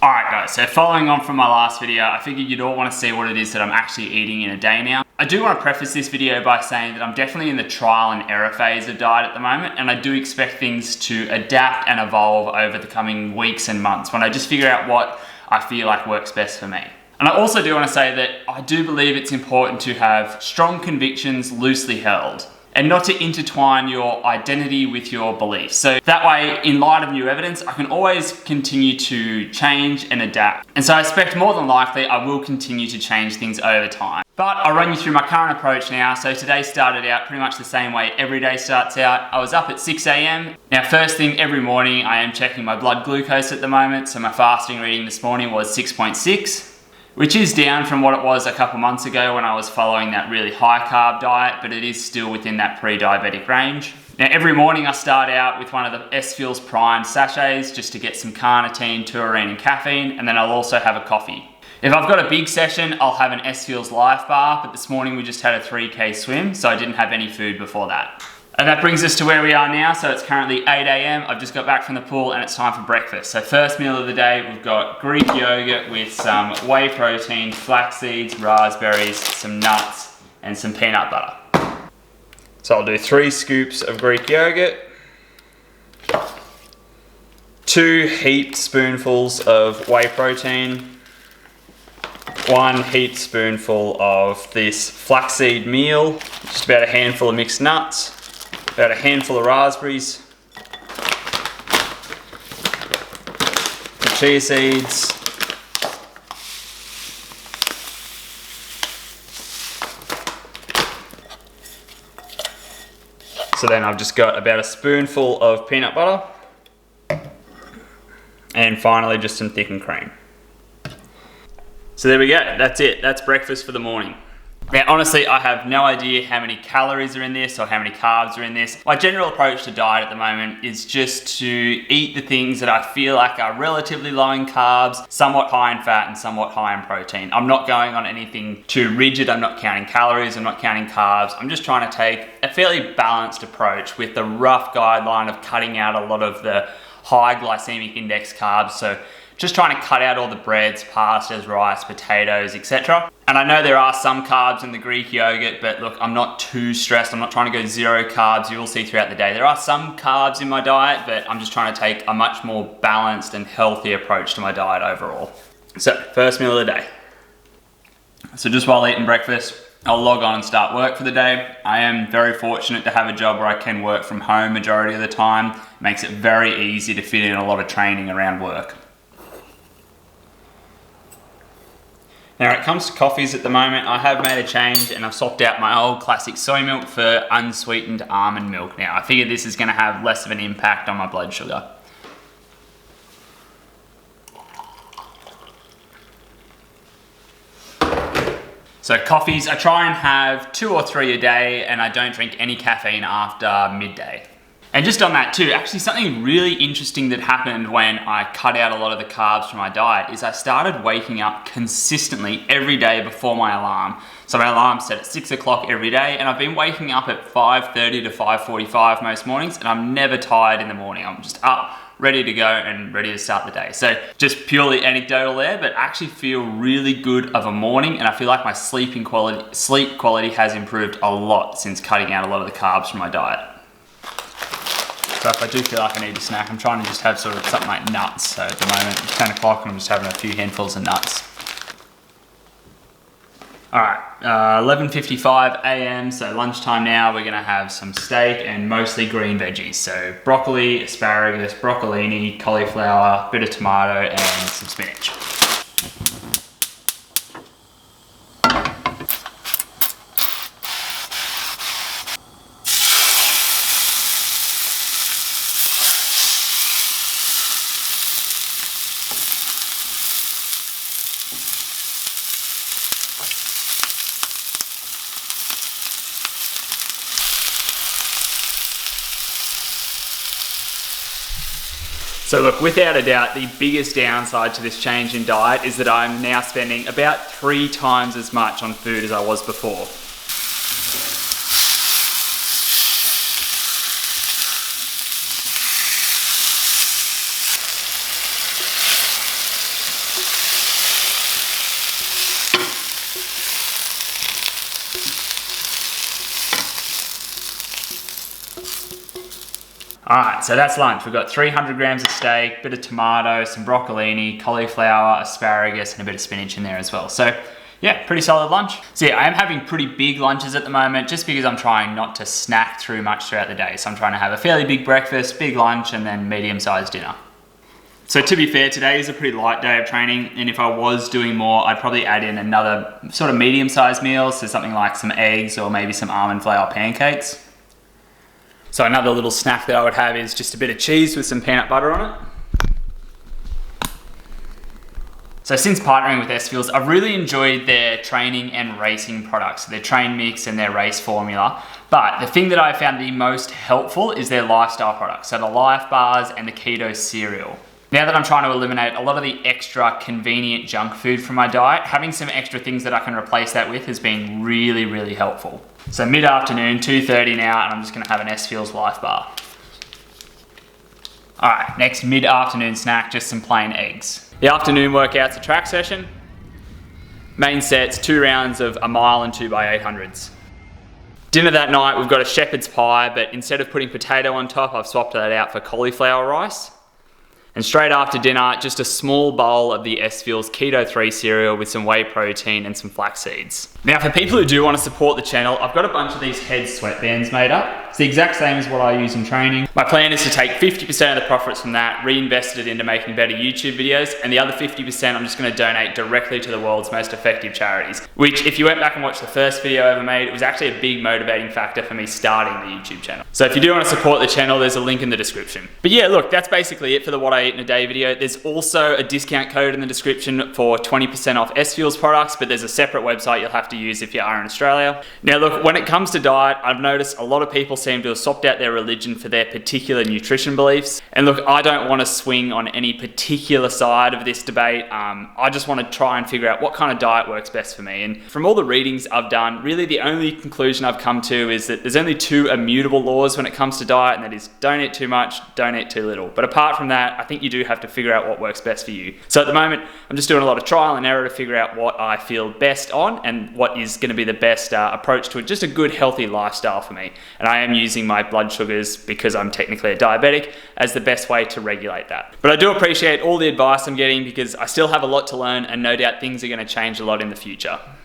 Alright guys, so following on from my last video, I figured you'd all want to see what it is that I'm actually eating in a day now. I do want to preface this video by saying that I'm definitely in the trial and error phase of diet at the moment, and I do expect things to adapt and evolve over the coming weeks and months when I just figure out what I feel like works best for me. And I also do want to say that I do believe it's important to have strong convictions loosely held, and not to intertwine your identity with your beliefs. So that way, in light of new evidence, I can always continue to change and adapt. And so I expect more than likely I will continue to change things over time. But I'll run you through my current approach now. So today started out pretty much the same way every day starts out. I was up at 6 a.m. Now first thing every morning, I am checking my blood glucose at the moment. So my fasting reading this morning was 6.6. which is down from what it was a couple months ago when I was following that really high carb diet, but it is still within that pre-diabetic range. Now every morning I start out with one of the S-Fuels Prime sachets just to get some carnitine, taurine and caffeine, and then I'll also have a coffee. If I've got a big session, I'll have an S-Fuels Life Bar, but this morning we just had a 3K swim, so I didn't have any food before that. And that brings us to where we are now. So it's currently 8 a.m. I've just got back from the pool and it's time for breakfast. So first meal of the day, we've got Greek yogurt with some whey protein, flax seeds, raspberries, some nuts, and some peanut butter. So I'll do 3 scoops of Greek yogurt, 2 heaped spoonfuls of whey protein, 1 heaped spoonful of this flaxseed meal, just about a handful of mixed nuts, about a handful of raspberries, some chia seeds, so then I've just got about a spoonful of peanut butter, and finally just some thickened cream. So there we go, that's it, that's breakfast for the morning. Now honestly, I have no idea how many calories are in this or how many carbs are in this. My general approach to diet at the moment is just to eat the things that I feel like are relatively low in carbs, somewhat high in fat and somewhat high in protein. I'm not going on anything too rigid, I'm not counting calories, I'm not counting carbs. I'm just trying to take a fairly balanced approach with the rough guideline of cutting out a lot of the high glycemic index carbs. So just trying to cut out all the breads, pastas, rice, potatoes, etc. And I know there are some carbs in the Greek yogurt, but look, I'm not too stressed. I'm not trying to go 0 carbs. You will see throughout the day. There are some carbs in my diet, but I'm just trying to take a much more balanced and healthy approach to my diet overall. So, first meal of the day. So just while eating breakfast, I'll log on and start work for the day. I am very fortunate to have a job where I can work from home majority of the time. It makes it very easy to fit in a lot of training around work. Now when it comes to coffees at the moment, I have made a change and I've swapped out my old classic soy milk for unsweetened almond milk now. I figured this is going to have less of an impact on my blood sugar. So coffees, I try and have 2 or 3 a day, and I don't drink any caffeine after midday. And just on that too, actually something really interesting that happened when I cut out a lot of the carbs from my diet is I started waking up consistently every day before my alarm. So my alarm's set at 6 o'clock every day, and I've been waking up at 5:30 to 5:45 most mornings, and I'm never tired in the morning. I'm just up, ready to go and ready to start the day. So just purely anecdotal there, but I actually feel really good of a morning, and I feel like my sleep quality has improved a lot since cutting out a lot of the carbs from my diet. So if I do feel like I need a snack, I'm trying to just have sort of something like nuts. So at the moment, it's 10 o'clock and I'm just having a few handfuls of nuts. All right, 11:55 a.m. So lunchtime now, we're gonna have some steak and mostly green veggies. So broccoli, asparagus, broccolini, cauliflower, bit of tomato and some spinach. So look, without a doubt, the biggest downside to this change in diet is that I'm now spending about 3 times as much on food as I was before. All right, so that's lunch. We've got 300 grams of steak, bit of tomato, some broccolini, cauliflower, asparagus, and a bit of spinach in there as well. So yeah, pretty solid lunch. So yeah, I am having pretty big lunches at the moment just because I'm trying not to snack through much throughout the day. So I'm trying to have a fairly big breakfast, big lunch, and then medium-sized dinner. So to be fair, today is a pretty light day of training, and if I was doing more, I'd probably add in another sort of medium-sized meal, so something like some eggs or maybe some almond flour pancakes. So another little snack that I would have is just a bit of cheese with some peanut butter on it. So since partnering with S-Fuels, I've really enjoyed their training and racing products, their train mix and their race formula. But the thing that I found the most helpful is their lifestyle products, so the Life Bars and the Keto Cereal. Now that I'm trying to eliminate a lot of the extra convenient junk food from my diet, having some extra things that I can replace that with has been really, really helpful. So mid-afternoon, 2:30 now, and I'm just gonna have an S-Fuels Life Bar. All right, next mid-afternoon snack, just some plain eggs. The afternoon workout's a track session. Main sets, 2 rounds of a mile and 2x800s. Dinner that night, we've got a shepherd's pie, but instead of putting potato on top, I've swapped that out for cauliflower rice. And straight after dinner, just a small bowl of the S-Fuels Keto 3 cereal with some whey protein and some flax seeds. Now for people who do want to support the channel, I've got a bunch of these head sweatbands made up. It's the exact same as what I use in training. My plan is to take 50% of the profits from that, reinvest it into making better YouTube videos, and the other 50% I'm just going to donate directly to the world's most effective charities. Which, if you went back and watched the first video I ever made, it was actually a big motivating factor for me starting the YouTube channel. So if you do want to support the channel, there's a link in the description. But yeah, look, that's basically it for the What I Eat in a Day video. There's also a discount code in the description for 20% off S-Fuels products, but there's a separate website you'll have to use if you are in Australia. Now look, when it comes to diet, I've noticed a lot of people seem to have swapped out their religion for their particular nutrition beliefs. And look, I don't want to swing on any particular side of this debate. I just want to try and figure out what kind of diet works best for me. And from all the readings I've done, really the only conclusion I've come to is that there's only 2 immutable laws when it comes to diet, and that is don't eat too much, don't eat too little. But apart from that, I think you do have to figure out what works best for you. So at the moment, I'm just doing a lot of trial and error to figure out what I feel best on and what is going to be the best approach to it. Just a good, healthy lifestyle for me. And I am using my blood sugars, because I'm technically a diabetic, as the best way to regulate that. But I do appreciate all the advice I'm getting, because I still have a lot to learn, and no doubt things are going to change a lot in the future.